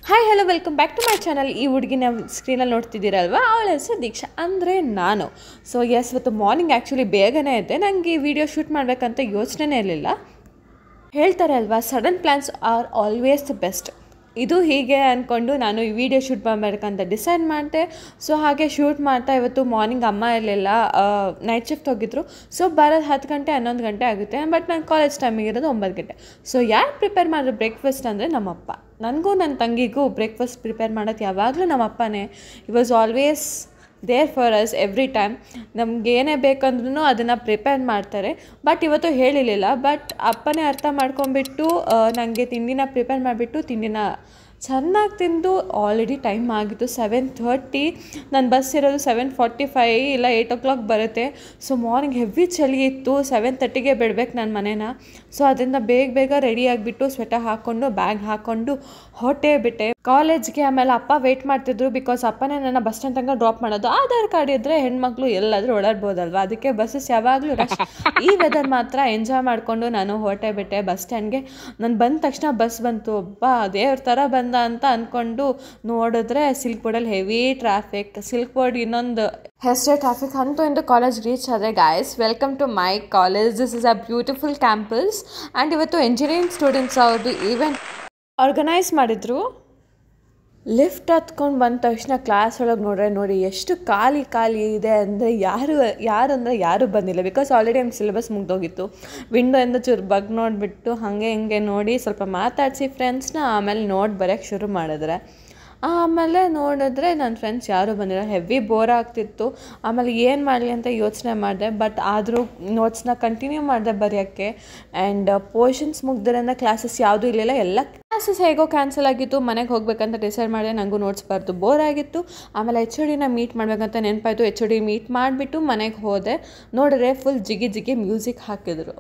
Hi hello welcome back to my channel. ಈ ಹುಡುಗಿನ ಸ್ಕ್ರೀನಲ್ಲಿ ನೋಡ್ತಿದ್ದೀರಲ್ವ, ಅವಳ ಹೆಸರು ದೀಕ್ಷಾ ಅಂದರೆ ನಾನು. ಸೊ ಇವತ್ತು ಮಾರ್ನಿಂಗ್ ಆ್ಯಕ್ಚುಲಿ ಬೇಗನೆ ಇದ್ದೆ. ನನಗೆ ಈ ವಿಡಿಯೋ ಶೂಟ್ ಮಾಡಬೇಕಂತ ಯೋಚನೆ ಇರಲಿಲ್ಲ. ಹೇಳ್ತಾರೆ ಅಲ್ವಾ, sudden plans are always the best. ಇದು ಹೀಗೆ ಅಂದ್ಕೊಂಡು ನಾನು ಈ ವಿಡಿಯೋ ಶೂಟ್ ಮಾಡಬೇಕಂತ ಡಿಸೈಡ್ ಮಾಡಿದೆ. ಸೊ ಹಾಗೆ ಶೂಟ್ ಮಾಡ್ತಾ ಇವತ್ತು ಮಾರ್ನಿಂಗ್ ಅಮ್ಮ ಇರಲಿಲ್ಲ, ನೈಟ್ ಶಿಫ್ಟ್ ಹೋಗಿದ್ರು. ಸೊ ಬರೋದು 10 ಗಂಟೆ 11 ಗಂಟೆ ಆಗುತ್ತೆ. ಬಟ್ ನನ್ನ ಕಾಲೇಜ್ ಟೈಮಿಗೆ ಇರೋದು 9 ಗಂಟೆ. ಸೊ ಯಾರು ಪ್ರಿಪೇರ್ ಮಾಡಿದ್ರು ಬ್ರೇಕ್ಫಾಸ್ಟ್ ಅಂದರೆ ನಮ್ಮಪ್ಪ. ನನಗೂ ನನ್ನ ತಂಗಿಗೂ ಬ್ರೇಕ್ಫಾಸ್ಟ್ ಪ್ರಿಪೇರ್ ಮಾಡೋದು ಯಾವಾಗಲೂ ನಮ್ಮಪ್ಪನೇ. It was always there for us every time. ನಮ್ಗೆ ಏನೇ ಬೇಕಂದ್ರೂ ಅದನ್ನು ಪ್ರಿಪೇರ್ ಮಾಡ್ತಾರೆ. ಬಟ್ ಇವತ್ತು ಹೇಳಿರಲಿಲ್ಲ. ಬಟ್ ಅಪ್ಪನೇ ಅರ್ಥ ಮಾಡ್ಕೊಂಬಿಟ್ಟು ನನಗೆ ತಿಂಡಿನ ಪ್ರಿಪೇರ್ ಮಾಡಿಬಿಟ್ಟು ತಿಂಡಿನ ಚೆನ್ನಾಗಿ ತಿಂದು ಆಲ್ರೆಡಿ ಟೈಮ್ ಆಗಿತ್ತು 7:30. ನನ್ನ ಬಸ್ ಇರೋದು 7:45 ಇಲ್ಲ 8 o'clock ಬರುತ್ತೆ. ಸೊ ಮಾರ್ನಿಂಗ್ ಹೆವಿ ಚಳಿ ಇತ್ತು. 7:30ಗೆ ಬಿಡ್ಬೇಕು ನನ್ನ ಮನೇನ. ಸೊ ಅದರಿಂದ ಬೇಗ ರೆಡಿ ಆಗಿಬಿಟ್ಟು ಸ್ವೆಟರ್ ಹಾಕ್ಕೊಂಡು ಬ್ಯಾಗ್ ಹಾಕ್ಕೊಂಡು ಹೊಟ್ಟೆ ಬಿಟ್ಟೆ ಕಾಲೇಜ್ಗೆ. ಆಮೇಲೆ ಅಪ್ಪ ವೆಯ್ಟ್ ಮಾಡ್ತಿದ್ರು, ಬಿಕಾಸ್ ಅಪ್ಪನೇ ನನ್ನ ಬಸ್ ಸ್ಟ್ಯಾಂಡ್ ತನಕ ಡ್ರಾಪ್ ಮಾಡೋದು. ಆಧಾರ್ ಕಾರ್ಡ್ ಇದ್ದರೆ ಹೆಣ್ಮಕ್ಳು ಎಲ್ಲಾದರೂ ಓಡಾಡ್ಬೋದಲ್ವ, ಅದಕ್ಕೆ ಬಸ್ಸಸ್ ಯಾವಾಗಲೂ ರಶ್. ಈ ವೆದರ್ ಮಾತ್ರ ಎಂಜಾಯ್ ಮಾಡಿಕೊಂಡು ನಾನು ಹೊಟ್ಟೆ ಬಿಟ್ಟೆ ಬಸ್ ಸ್ಟ್ಯಾಂಡ್ಗೆ. ನಾನು ಬಂದ ತಕ್ಷಣ ಬಸ್ ಬಂತು. ದೇವ್ರ ಥರ ಬಂದ ಅಂತ ಅಂದ್ಕೊಂಡು ನೋಡಿದ್ರೆ ಸಿಲ್ಕ್ ಬೋರ್ಡಲ್ಲಿ ಹೆವಿ ಟ್ರಾಫಿಕ್. ಸಿಲ್ಕ್ ಬೋರ್ಡ್ ಇನ್ನೊಂದು ಹೆಸರೇ ಟ್ರಾಫಿಕ್. ಅಂತೂ ಇಂದು ಕಾಲೇಜ್ ರೀಚ್ ಆದರೆ guys, welcome to my college. This is a beautiful campus. And ಇವತ್ತು ಇಂಜಿನಿಯರಿಂಗ್ ಸ್ಟೂಡೆಂಟ್ಸ್ ಅವ್ರದ್ದು ಈವೆಂಟ್ ಆರ್ಗನೈಸ್ ಮಾಡಿದರು. ಲಿಫ್ಟ್ ಹತ್ಕೊಂಡು ಬಂದ ತಕ್ಷಣ ಕ್ಲಾಸ್ ಒಳಗೆ ನೋಡಿ ಎಷ್ಟು ಖಾಲಿ ಇದೆ ಅಂದರೆ ಯಾರು ಬಂದಿಲ್ಲ. ಬಿಕಾಸ್ ಆಲ್ರೆಡಿ ನಮ್ಮ ಸಿಲೆಬಸ್ ಮುಗ್ದೋಗಿತ್ತು. ವಿಂಡೋಯಿಂದ ಚೂರು ಬಗ್ ನೋಡಿಬಿಟ್ಟು ಹಾಗೆ ಹಿಂಗೆ ನೋಡಿ ಸ್ವಲ್ಪ ಮಾತಾಡಿಸಿ ಫ್ರೆಂಡ್ಸ್ನ. ಆಮೇಲೆ ಬರೋಕ್ಕೆ ಶುರು ಮಾಡಿದ್ರೆ ಆಮೇಲೆ ನೋಡಿದ್ರೆ ನನ್ನ ಫ್ರೆಂಡ್ಸ್ ಯಾರೂ ಬಂದಿಲ್ಲ. ಹೆವಿ ಬೋರ್ ಆಗ್ತಿತ್ತು. ಆಮೇಲೆ ಏನು ಮಾಡಲಿ ಅಂತ ಯೋಚನೆ ಮಾಡಿದೆ. ಬಟ್ ಆದರೂ ನೋಟ್ಸ್ನ ಕಂಟಿನ್ಯೂ ಮಾಡಿದೆ ಬರೆಯೋಕ್ಕೆ. ಆ್ಯಂಡ್ ಪೋರ್ಷನ್ಸ್ ಮುಗ್ದಿರೋದ್ರಿಂದ ಕ್ಲಾಸಸ್ ಯಾವುದೂ ಇರಲಿಲ್ಲ. ಎಲ್ಲ ಕ್ಲಾಸಸ್ ಹೇಗೋ ಕ್ಯಾನ್ಸಲ್ ಆಗಿತ್ತು. ಮನೆಗೆ ಹೋಗ್ಬೇಕಂತ ಡಿಸೈಡ್ ಮಾಡಿದೆ. ನನಗೂ ನೋಟ್ಸ್ ಬರೆದು ಬೋರ್ ಆಗಿತ್ತು. ಆಮೇಲೆ HODನ ಮೀಟ್ ಮಾಡಬೇಕಂತ ನೆನಪಾಯಿತು. HOD ಮೀಟ್ ಮಾಡಿಬಿಟ್ಟು ಮನೆಗೆ ಹೋದೆ. ನೋಡಿದ್ರೆ ಫುಲ್ ಜಿಗಿ ಮ್ಯೂಸಿಕ್ ಹಾಕಿದ್ರು.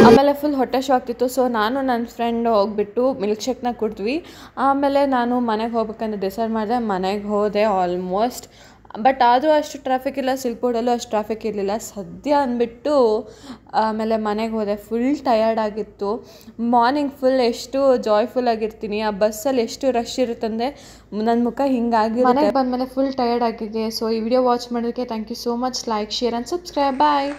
ಆಮೇಲೆ ಫುಲ್ ಹೊಟ್ಟೆ ಶೋ ಆಗ್ತಿತ್ತು. ಸೊ ನಾನು ನನ್ನ ಫ್ರೆಂಡ್ ಹೋಗ್ಬಿಟ್ಟು ಮಿಲ್ಕ್ ಶೇಕ್ನ ಕುಡಿದ್ವಿ. ಆಮೇಲೆ ನಾನು ಮನೆಗೆ ಹೋಗ್ಬೇಕಂತ ಡಿಸೈಡ್ ಮಾಡಿದೆ. ಮನೆಗೆ ಹೋದೆ ಆಲ್ಮೋಸ್ಟ್. ಬಟ್ ಆದರೂ ಅಷ್ಟು ಟ್ರಾಫಿಕ್ ಇಲ್ಲ. ಸಿಲ್ಕ್ ಬೋರ್ಡಲ್ಲೂ ಅಷ್ಟು ಟ್ರಾಫಿಕ್ ಇರಲಿಲ್ಲ ಸದ್ಯ ಅಂದ್ಬಿಟ್ಟು ಆಮೇಲೆ ಮನೆಗೆ ಹೋದೆ. ಫುಲ್ ಟಯರ್ಡ್ ಆಗಿತ್ತು. ಮಾರ್ನಿಂಗ್ ಫುಲ್ ಎಷ್ಟು ಜಾಯ್ಫುಲ್ ಆಗಿರ್ತೀನಿ, ಆ ಬಸ್ಸಲ್ಲಿ ಎಷ್ಟು ರಶ್ ಇರುತ್ತಂದರೆ ನನ್ನ ಮುಖ ಹಿಂಗಾಗಿ ಮನೆಗೆ ಬಂದಮೇಲೆ ಫುಲ್ ಟಯರ್ಡ್ ಆಗಿದೆ. ಸೊ ಈ ವಿಡಿಯೋ ವಾಚ್ ಮಾಡೋದಕ್ಕೆ thank you so much. Like, share and subscribe. Bye.